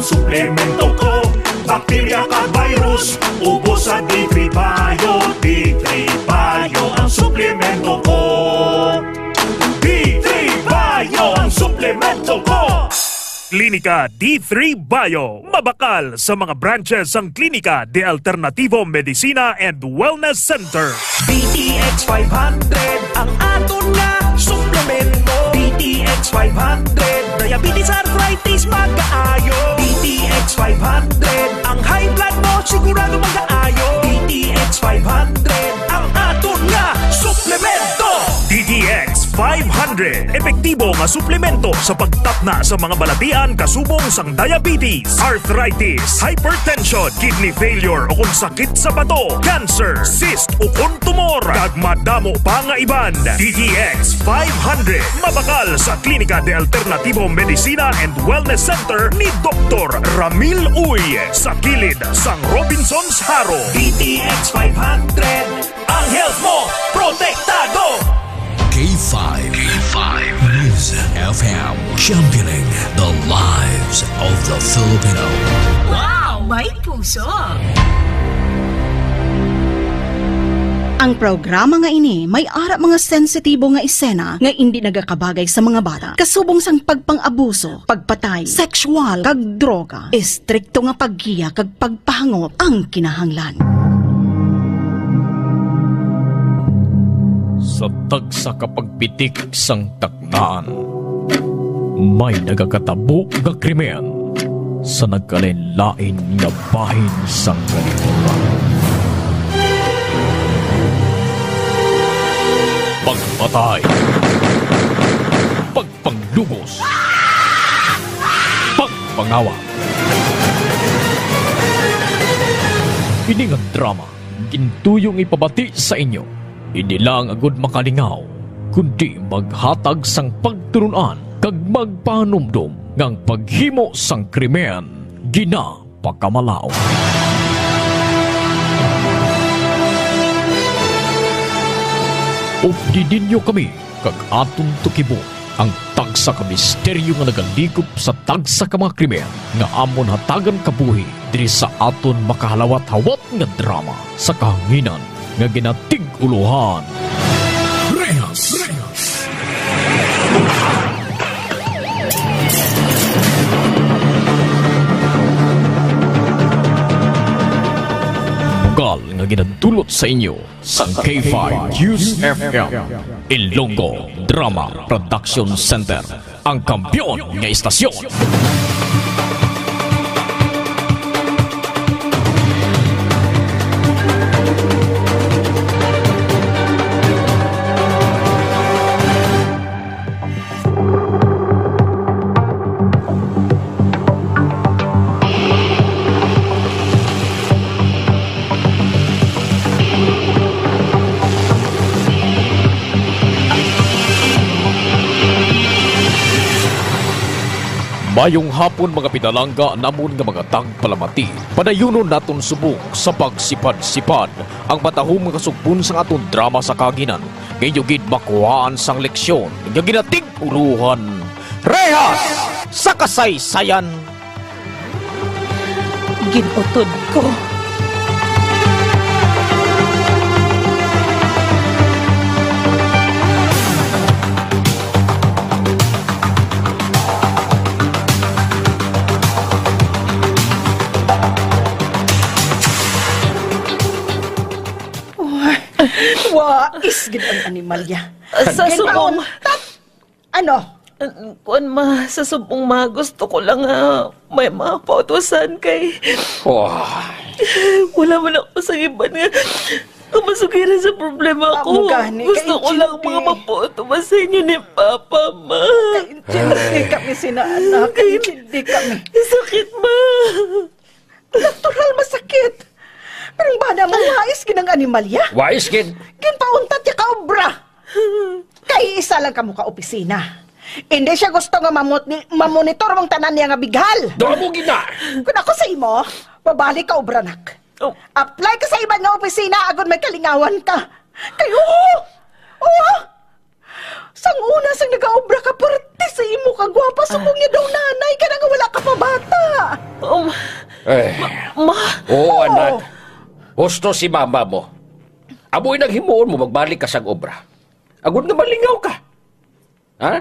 ang suplemento ko. Bakterya ka virus, ubos sa D3 Bio. D3 Bio ang suplemento ko. D3 Bio ang suplemento ko. Klinika D3 Bio. Mabakal sa mga branches ang Klinika de Alternativo Medicina and Wellness Center. DTX 500 ang aton nga suplemento. DTX 500 diabetes, arthritis, magkaayo. DTX 500 ang high blood mo sigurado magkaayo. DTX 500 ang aton nga suplemento. DTX 500. Epektibo nga suplemento sa pagtapna sa mga balatian kasubong sang diabetes, arthritis, hypertension, kidney failure o kung sakit sa bato, cancer, cyst o kung tumor, kag madamo pa nga iban. DTX 500. Mabakal sa Klinika de Alternativo Medicina and Wellness Center ni Dr. Ramil Uy sa kilid sang Robinson's Haro. DTX 500 ang health mo protektado. K5 News FM, championing the lives of the Filipino. Wow! May puso! Ang programa nga ini may ara mga sensitibo nga isena nga hindi nagakabagay sa mga bata. Kasubong sang pagpang-abuso, pagpatay, sexual, kag droga. Istrikto nga paggiya kag pagpahangop ang kinahanglan. Sa tagsa kapagpitik sang taktaan, may nagakatabo nga krimen sa nagkalain-lain nga bahin sang kalibutan. Pagpatay, pagpanglubos, pagpangawa. Ini nga drama, gintuyong ipabati sa inyo. Hindi lang agud makalingaw, kundi maghatag sang pagturunan kag magpanumdum ngang paghimo sang krimen gina pagkamalaw. Updidin nyo kami kag aton tukibo ang tagsa ka misteryo nga nagalikop sa tagsa ka mga krimen nga amon hatagan kabuhi diri sa aton makahalawat-hawat nga drama sa kahanginan nga ginatig-uluhan. Rehas. Bugal nga ginadulot sa inyo sa K5 News FM Ilonggo Drama Production Center, ang kampyon nga istasyon. Mayong hapon mga pinalangga namon nga mga tagpalamati. Padayunon naton subok sa pagsipad-sipad ang matahong mga sugbon sang aton drama sa kaginan. Ngayon gid makuhaan sang leksyon nga ginatig-uluhan. Rehas sa kasaysayan. Ginutod ko. Wais, gid ang animalya. Sa subong... Ano? Kuan ma, sa subong ma, gusto ko lang may mapautusan kay... Wala man ako sa iba nga masugiran sa problema ko. Gusto ko lang mga mapauto sa inyo ni Papa, ma. Kaintindi kami sina anak. Kaintindi kami. Sakit, ma. Natural masakit. Pero bada mo, wais ginang animalya. Wais gin. Ginpauntat ya kaobra. Kay isa lang kamo ka opisina. Hindi siya gusto nga mamonitor mong tanan niya nga bighal. Doon mo gina. Kung ako sa imo, babalik ka obranak. Oh. Apply ka sa ibang nga opisina agad may kalingawan ka. Kayo! Sang una sang nag-aobra ka, parte sa imo ka gwapa, subong niya daw nanay ka na nga wala ka pa bata. Oo, anak. Husto si mama mo. Amoy naghimuon mo magbalik ka sa obra. Agud nga malingaw ka. Ha?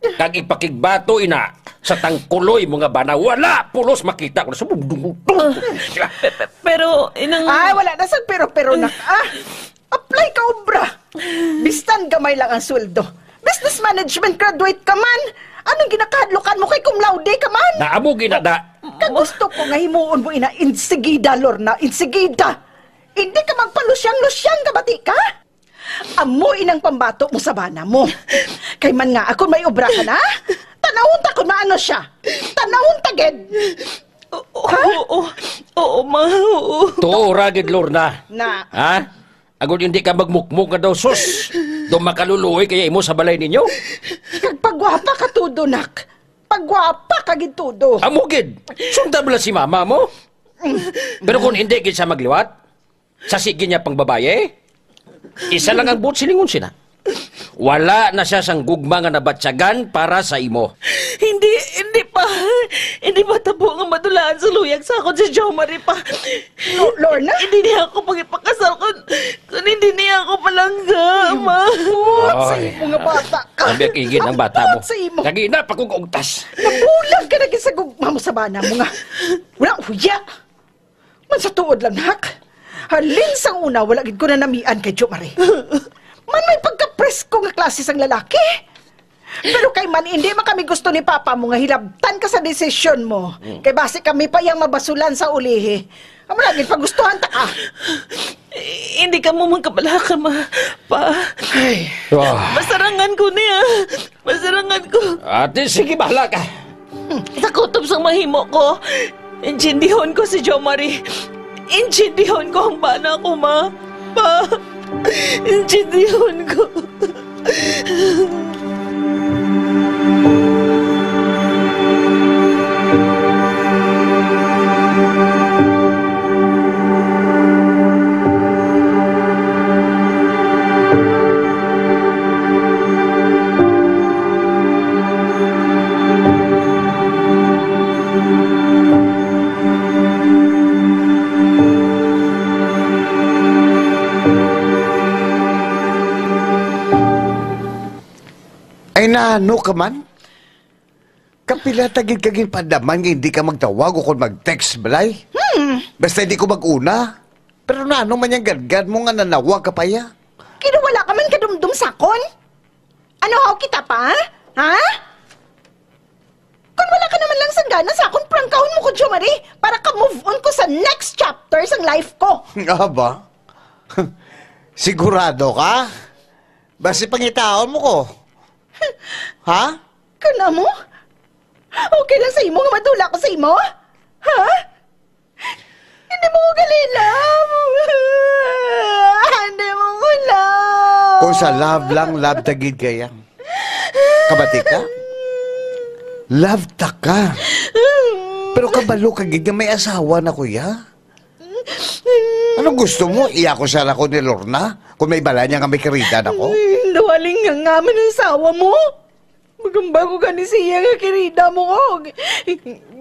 Kag ipakigbato ina sa tangkuloy mga bana. Wala pulos makita ko na sa bugdungutong. Pero, inang... Ay, wala na sa pero na. Apply ka obra. Bistan gamay lang ang sweldo. Business management graduate ka man. Anong ginakahadlukan mo kay cum laude ka man? Naamo ginada. Kagusto ko nga himuon mo ina insigida, Lorna. Insigida. Hindi ka magpalusyang-lusyang kabati ka? Amoy inang pambato mo sa bana mo. Kay man nga ako may obra ka na. Tanawon ta kung maano siya. Tanawon taged. Oo, ma. Tuo, ragid, Lorna. Na. Ha? Agud hindi ka magmukmuk nga daw, sus. Doon makaluluoy kaya imo sa balay ninyo. Kag pagwapa ka tudo, nak. Pagwapa ka gitudo. Amugid. Sundan mo lang si mama mo. Pero kung hindi gid siya magliwat, sasigi niya pang babae, isa lang ang buot silingon sina. Wala na siya sang gugma nga nabatsagan para sa imo. Hindi pa tabo nga madulaan sa luyag sa akon si Jo Marie pa. Lorna? Hindi niya ako pagipakasal kung hindi niya ako palangga, ma. Buot sa imo nga bata ka. Ang ikigin ang bata mo. Buot sa imo. Kagina pa kong ugtas. Nabulag ka na sa gugma mo sa bana mo nga. Wala huya. Man sa tuod lang, nak. Halin sang una, wala gid ko na namian kay Jo Marie. Man may pagka-presko nga klase sang lalaki. Pero kay man, hindi man kami gusto ni Papa mo nga hilabtan ka sa desisyon mo. Kay base kami pa yang mabasulan sa ulihi. Amo lagi pagustuhan ta ka. Hindi ka mo magkabalaka, ma. Pa. Ay. Masarangan ko niya. Masarangan ko. Ate, sige, bahala ka. Sa kutob sang mahimo ko, injindihon ko si Jo Marie. Injindihon ko ang bana ko, ma. Pa. Injindihon ko. Ay naano ka man? Kapila tagid kaging pandaman nga hindi ka magtawag o kung mag-text balay? Basta hindi ko mag-una. Pero naano man yung gadgad mo nga nanawag ka pa ya? Kinuwala ka man kadumdum sakon? Ano haw kita pa? Ha? Kung wala ka naman lang sanggana sa akong prangkahon mo ko, Jo Marie, para ka move on ko sa next chapter sang life ko. Nga ba? Sigurado ka? Basta pangitaon mo ko. Ha? Kana mo? Okay lang sa imo nga madula ko sa imo? Ha? Hindi mo ko galilab. Hindi mo ko love. Kung sa love lang, love tagid kaya. Kabati ka? Love ta ka. Pero kabalo kagid nga may asawa na kuya. Anong gusto mo? Iya ko siya ako ni Lorna? Kung may bala niya nga may kiridan ako? Dawaling nga ngaman ang asawa mo. Magamba ko ka ni siya nga kirida mo ko.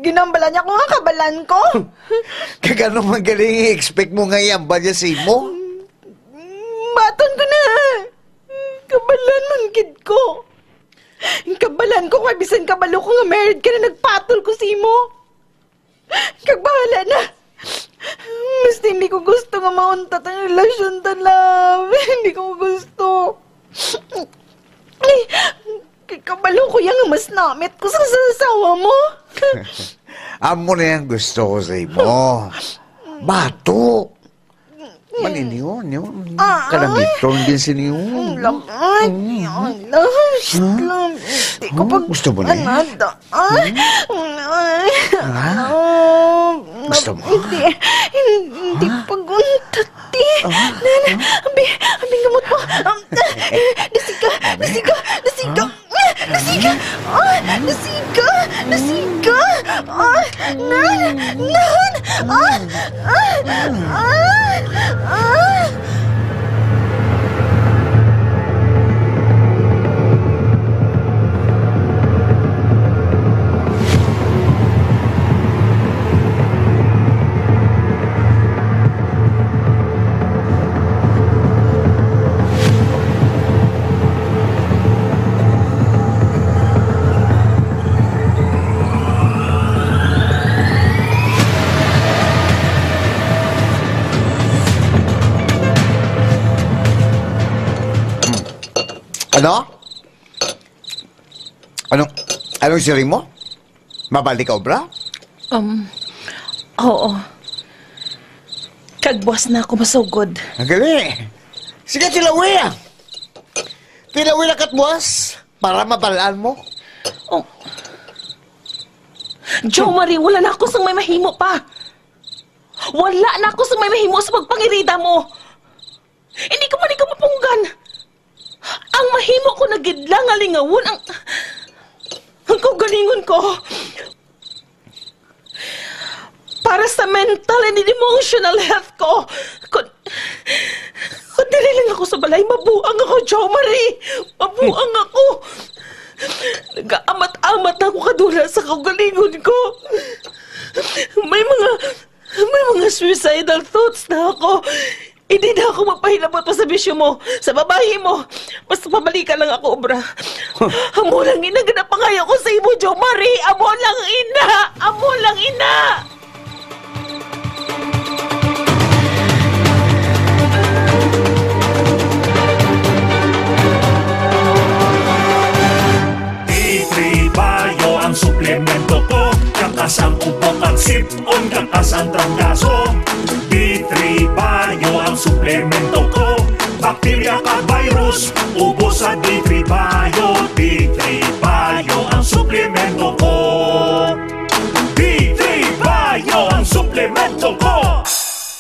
Ginambala niya ko nga kabalan ko. Kagano magaling i-expect mo nga iyamba niya si mo? Baton ko na. Kabalan man kid ko. Kabalan ko kay bisan kabalo ko nga married ka na nagpatol ko si mo. Kagbahala na. Basta hindi ko gusto nga mauntat ang relasyon ta, love. Hindi ko gusto. Kay kabalo ko yung mas namit ko sa sasawa mo. Amo na yung gusto ko sa imo. Bato. Maniniyon, yun. Kalamiton din siniyon. Hindi ko pag... Gusto mo na yun? Gusto mo? Hindi pag-untat, Abi gamot mo. Nasiga. Ano? Anong siring mo? Mabalik ka, obra? Oo. Kagbuas na ako masugod. Nagali. Sige, tilawi ah. Tilawi na katbuas para mabalaan mo. Oh. Jo Marie, wala na ako sang may mahimo pa. Wala na ako sang may mahimo sa pagpangirida mo. Hindi ko man ikaw mapunggan. Ang mahimo ko na gidlang alingawon ang kaugalingon ko. Para sa mental and emotional health ko. Kung dili lang ako sa balay, mabuang ako, Jo Marie. Mabuang ako. Nag-aamat-amat na ako kadula sa kaugalingon ko. May mga suicidal thoughts na ako. Hindi na ako magpahilabot pa sa bisyo mo, sa babae mo. Basta pabalikan lang ako, obra. Amo lang ina, ganapangaya ko sa imo, Jo Marie. Amo lang ina! Amo lang ina! Bayo ang suplemento ko, kakasang upok ang sip-on, kakasang trangkaso. D3 Bayo ang suplemento ko, bakterya ka virus, ubos sa D3 Bayo. D3 Bayo ang suplemento ko. D3 Bayo ang suplemento ko.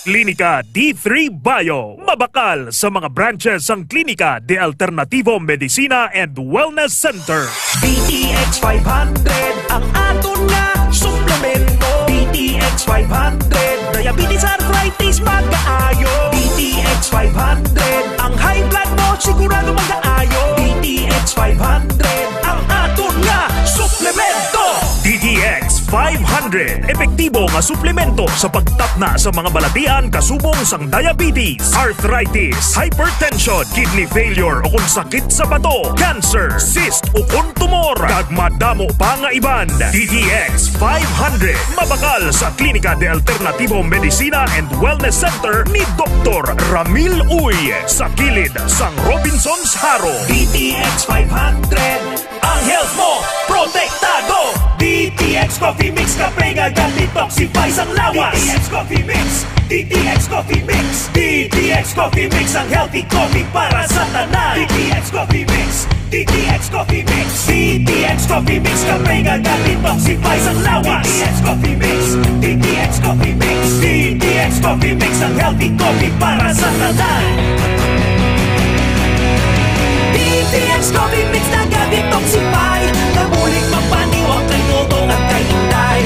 Klinika D3 Bio. Mabakal sa mga branches ang Klinika de Alternativo Medicina and Wellness Center. DTX 500 ang aton nga suplemento. DTX 500 diabetes arthritis magkaayo. DTX 500 ang high blood mo sigurado magkaayo. DTX 500 ang aton nga suplemento. DTX 500. Epektibo nga suplemento sa pagtapna sa mga balatian kasubong sang diabetes, arthritis, hypertension, kidney failure o kung sakit sa bato, cancer, cyst o kung tumor, kag madamo pa nga iban. DTX 500. Mabakal sa Klinika de Alternativo Medicina and Wellness Center ni Dr. Ramil Uy sa kilid sang Robinson's Haro. DTX 500 ang health mo protektado. DTX Coffee Mix kape nga detoxify sang lawas. DTX Coffee Mix, DTX Coffee Mix, DTX Coffee Mix ang healthy coffee para sa tanan. DTX Coffee Mix, DTX Coffee Mix, DTX Coffee Mix kape nga detoxify sang lawas. DTX Coffee Mix, DTX Coffee Mix, DTX Coffee Mix ang healthy coffee para sa tanan. DTX Coffee Mix na detoxify, nabulig magpaniwang kay tutong at kay inday.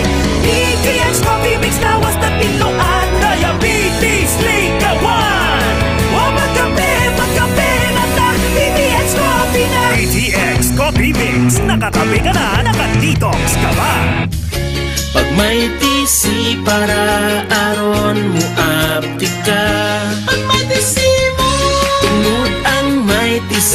DTX Coffee Mix na was na piluan, diabetes ligawan. O magkape na ta, DTX Coffee na. DTX Coffee Mix. Nakakape ka na, nakadetox ka ba? Pag may TC para aron mo apti ka. Pag may TC mo, tungod ang may TC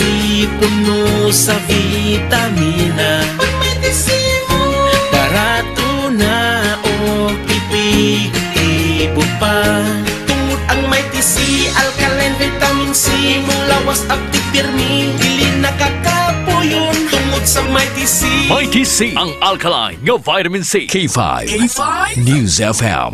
puno sa vitamina. Pag may TC mo, barato na o epektibo pa. Tungod ang may TC, alkaline, vitamin C, mulawas apti pirmi, dili nakakapuyon. Tungod sa may TC, May TC ang alkaline nga vitamin C. K5 News FM.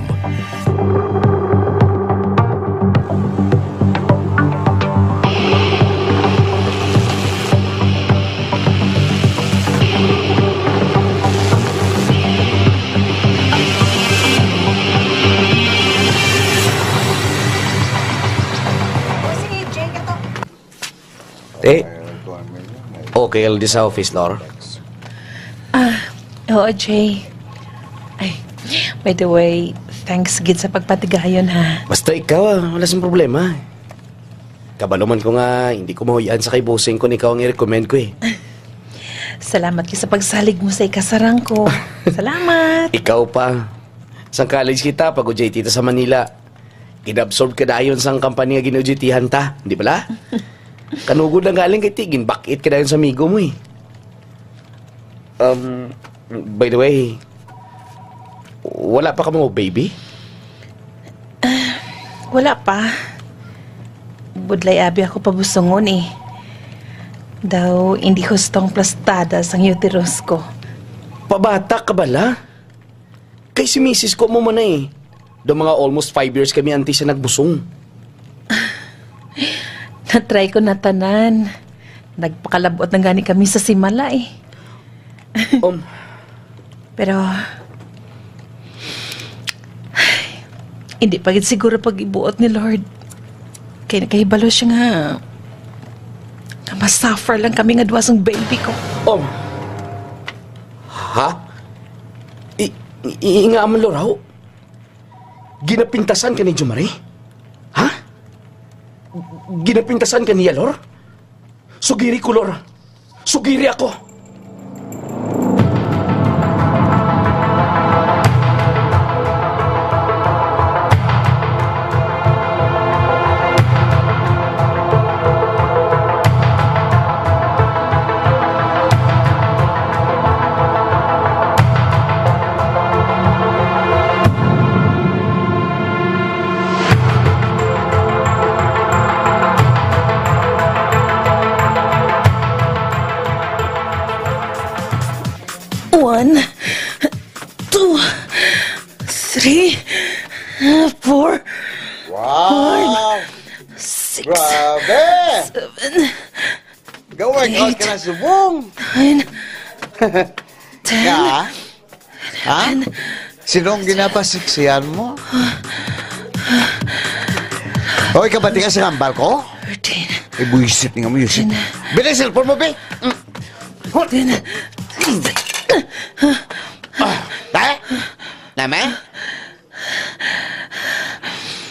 Okay, di sa office, Lor. Oo, Jay. Ay, by the way, thanks gid sa pagpatigayon, ha? Basta ikaw, wala siyang problema. Kabaluman ko nga, hindi ko mahuyaan sa kay bossing ko, ikaw ang i-recommend ko eh. Salamat kayo sa pagsalig mo sa ikasarang ko. Salamat. Ikaw pa. Sa college kita, pag-ujay tita sa Manila. Inabsorb ka dayon sa company nga ginujitihan ta, hindi pala? Kanugod na galing kay Tigin, bakit ka dayon sa amigo mo eh? By the way, wala pa ka mo, baby? Wala pa. Budlay abi ako pabusongon eh. Daw, hindi hustong plastadas ang uterus ko. Pabata ka bala? Kay si misis ko mo man eh. Do mga almost 5 years kami anti siya nagbusong. Natry ko na tanan. Nagpakalabot na gani kami sa simala eh. Pero, hindi pa gid siguro pag-ibuot ni Lord. Kaya nakahibalo siya nga mas suffer lang kami nga duwas ang baby ko. Ha? Nga man lo raw? Ginapintasan ka ni Jumari? Ha? Ginapintasan ka niya, Lor? Sugiri ko, Lor. Sugiri ako. One, 2, 3, 4, Wow! 6, Grabe! 7, Go-workout ka na, Subong! 9, 10, Ka? Ha? Sinong ginapasiksiyan mo? Hoy, kabati ka sa kambal ko? 13, Ay, buisit nga mo, Yusip. Bilis, cellphone mo, be! Tayo? Name?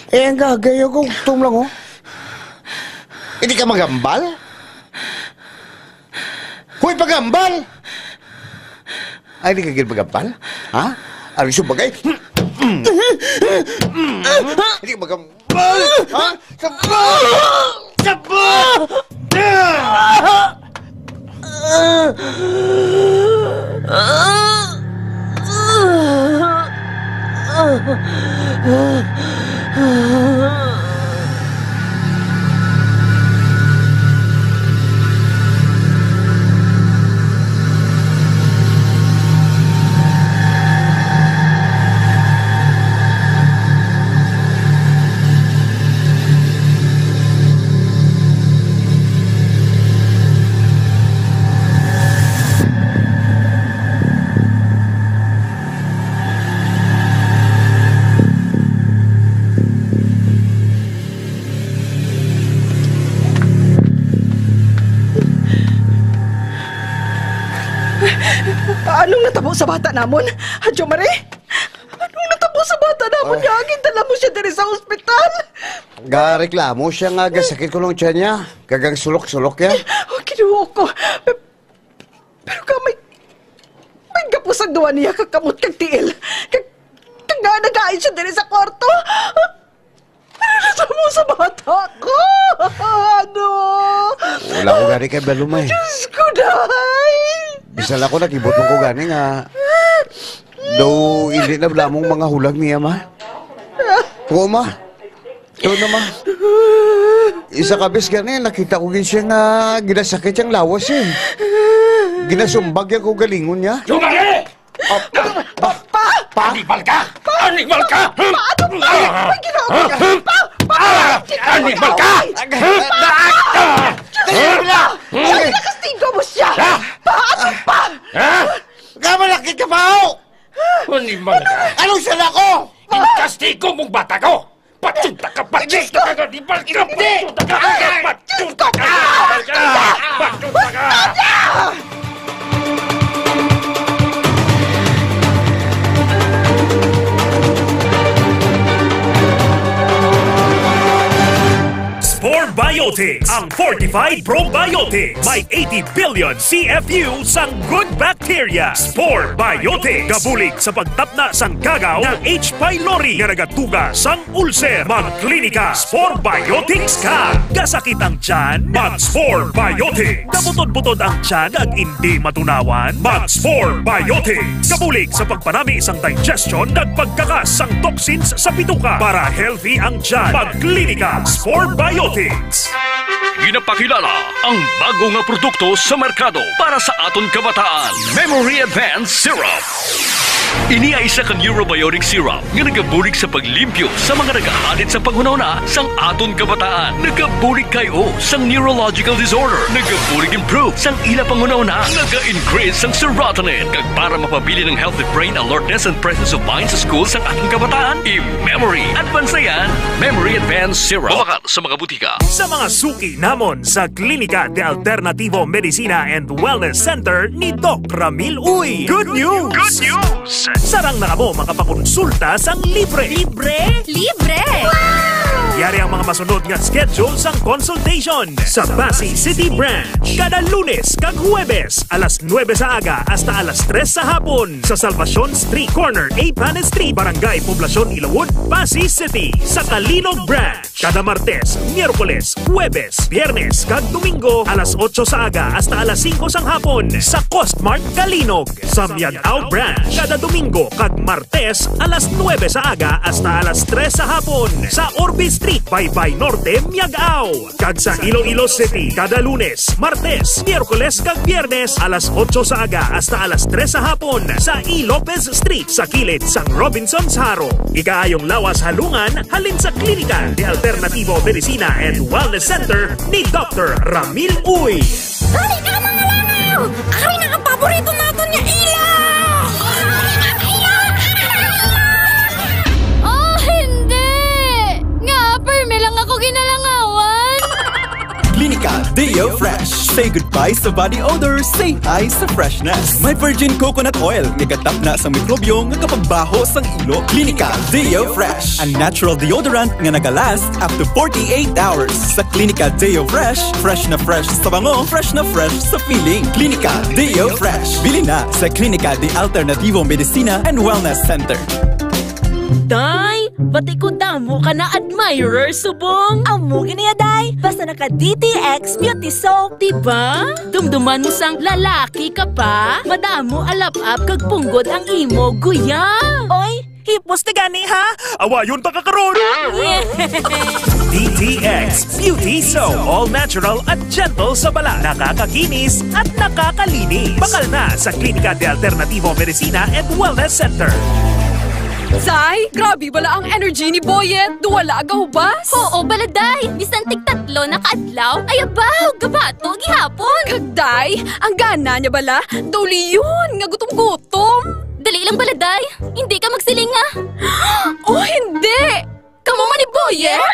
Ang gagayo ko, tumlang, oh. Hindi ka magambal? Hoy, pagambal! Ay, hindi ka ginagambal? Ha? Ano yung bagay? Hindi ka magambal? Ha? Sabal! Sabal! Anong natabo sa bata namon? Hadyo Mare? Anong natabo sa bata namon? Yagin, dala mo siya diri sa ospital. Gareklamo siya nga, gasakit ko lang siya niya. Gagang sulok-sulok ya. Kinuha ko. Pero ka may gapos ang duwa niya kakamot kag tiil. Kag nga nagain siya diri sa kwarto. Ano natabo sa bata ko? Ano? Wala ko gani kay Balumay. Diyos ko, dahay. Bisal ako nakibot mo ko gani nga. Daw, hindi na lamang mga hulag niya, ma. Oo, ma. Ito na, ma. Isa kabis gani, nakita ko gin siya nga ginasakit siyang lawas eh. Ginasumbag yung kugalingon niya. Jumari! Animal ka! Animal ka! Paano pa? May ginawa ka? Animal ka! Ay, nakastigo mo siya! Paano pa? Kamalakit ka pa ako! Animal ka! Anong sala ko? Inkastigo mong bata ko! Patsunta ka! Patsunta ka! Animal ka! Patsunta ka! Patsunta ka! Patsunta ka! Spore Biotics, ang Fortified Probiotics. May 80 billion CFU sang good bacteria. Spore Biotics. Gabulig sa pagtapna sang gagaw ng H. pylori nga nagatuga sang ulcer. Magklinika, Spore Biotics ka. Gasakit ang tiyan, mag-Spore Biotics. Kabutod-butod ang tiyan at hindi matunawan, mag-Spore Biotics. Gabulig sa pagpanami sang digestion at pagkakas sang toxins sa bituka para healthy ang tiyan. Magklinika, Spore Biotics. ginapakilala ang bago nga produkto sa merkado para sa aton kabataan. Memory Advanced Syrup. Ini ay isa ka neurobiotic syrup nga nagabulig sa paglimpyo sa mga nagahalit sa panghunahuna sang aton kabataan. Nagabulig kayo sang neurological disorder. Nagabulig improve sang ila panghunahuna. Naga-increase sang serotonin kag para mapabili ng healthy brain alertness and presence of mind sa school sang ating kabataan. I-Memory Advanced yan. Memory Advanced Syrup. Bawakal sa mga butika. Sa mga suki namon sa Klinika de Alternativo Medicina and Wellness Center ni Doc Ramil Uy. Good news! Good news! Sarang na kamo makapakonsulta sang libre. Libre? Libre! Wow! Yari ang mga masunod nga schedule sang consultation sa Pasay City Branch. Kada Lunes kag Huwebes, alas 9 sa aga hasta alas 3 sa hapon sa Salvacion Street Corner, Apanes Street, Barangay Poblacion, Ilawod, Pasay City. Sa Kalinog Branch, kada Martes, Miyerkules, Huwebes, Biyernes kag Domingo, alas 8 sa aga hasta alas 5 sang hapon sa Costmart Kalinog. Sa Miagao Branch, kada Domingo kag Martes, alas 9 sa aga hasta alas 3 sa hapon sa Orbe Street, Baybay Norte, Miagao. Kag sa Iloilo City, kada Lunes, Martes, Miyerkules kag Biyernes, alas 8 sa aga hasta alas 3 sa hapon sa E. Lopez Street sa kilid sang Robinson's Haro. Ikaayong lawas halungan halin sa Klinika de Alternativo Medicina and Wellness Center ni Dr. Ramil Uy. Dali ka mga langaw! Ay, nakapaborito natin niya ilaw! Oh, hindi! Nga, perme lang ako ginalangawan! Klinika Deo Fresh. Say goodbye sa body odor, say hi sa freshness. May virgin coconut oil, nagatap na sa mikrobyo nga kapagbaho sang ilo. Klinika Deo Fresh. Ang natural deodorant nga nagalast up to 48 hours. Sa Klinika Deo Fresh, fresh na fresh sa bango, fresh na fresh sa feeling. Klinika Deo Fresh. Bili na sa Klinika de Alternativo Medicina and Wellness Center. Day, bati ko damo ka na admirer, subong. Amo gini day, basta naka DTX Beauty Soap. Diba? Dumduman mo sang lalaki ka pa. Madamo alap-ap kag punggod ang imo, guya. Oy, hipos na gani ha? Awayon pa kakaroon! DTX Beauty Soap. All natural at gentle sa bala. Nakakakinis at nakakalinis. Bakal na sa Klinika de Alternativo Medicina and Wellness Center. Zay, grabe bala ang energy ni Boyet. Duwala agahubas. Oo, baladay. Bisan tig-tatlo na kaadlaw. Ayabaw, gabato, gihapon. Kagday, ang gana niya bala. Duli yun, nga gutom-gutom. Dali lang baladay. Hindi ka magsiling nga. Oh, hindi. Kamu man ni Boyet?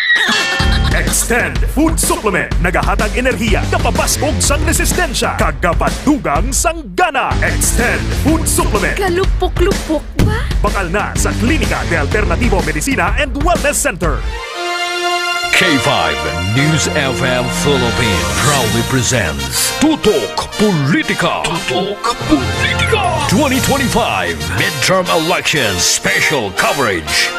Extend Food Supplement. Nagahatag enerhiya, kapabasbog sang resistensya, kagabadugang sang gana. Extend Food Supplement. Kalupok-lupok ba? Bakal na sa Klinika de Alternativo Medicina and Wellness Center. K5 News FM Philippines proudly presents Tutok Politika. Tutok Politika 2025 Midterm Elections Special Coverage.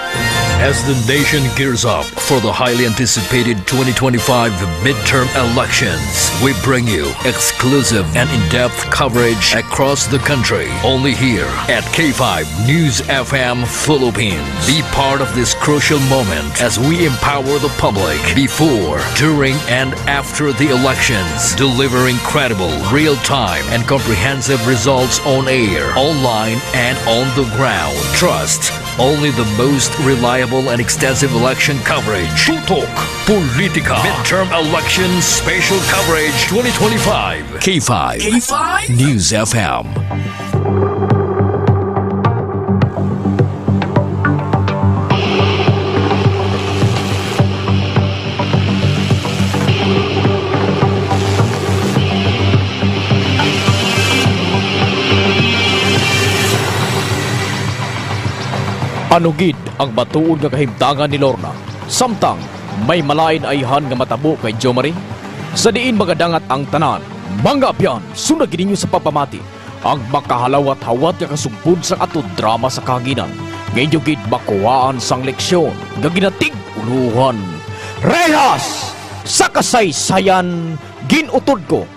As the nation gears up for the highly anticipated 2025 midterm elections, we bring you exclusive and in-depth coverage across the country. Only here at K5 News FM Philippines. Be part of this crucial moment as we empower the public before, during, and after the elections, delivering credible, real-time, and comprehensive results on air, online, and on the ground. Trust only the most reliable and extensive election coverage. Tutok Politika Midterm Elections Special Coverage 2025. K5 News FM. Anugid ang batuon nga kahimtangan ni Lorna. Samtang may malain ayhan nga matabo kay Jomari. Sa diin magadangat ang tanan, mga abyan, sunagin ninyo sa papamati ang makahalawat-hawat nga kasumpod sa ato drama sa kaginan. Ngayon gid makuhaan sang leksyon nga ginatig uluhan. Rehas! Sa kasaysayan, ginutod ko.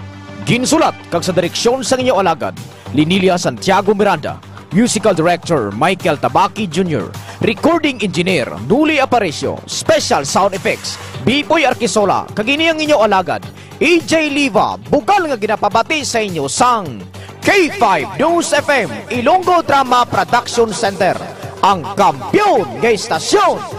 Ginsulat kag sa direksyon sa inyo alagad, Linilia Santiago Miranda, Musical Director Michael Tabaki Jr., Recording Engineer Nuli Aparicio, Special Sound Effects Bipoy Arquisola, kagini ang inyo alagad, EJ Liva, bugal nga ginapabati sa inyo sang K5 News FM, Ilonggo Drama Production Center, ang kampyon ng istasyon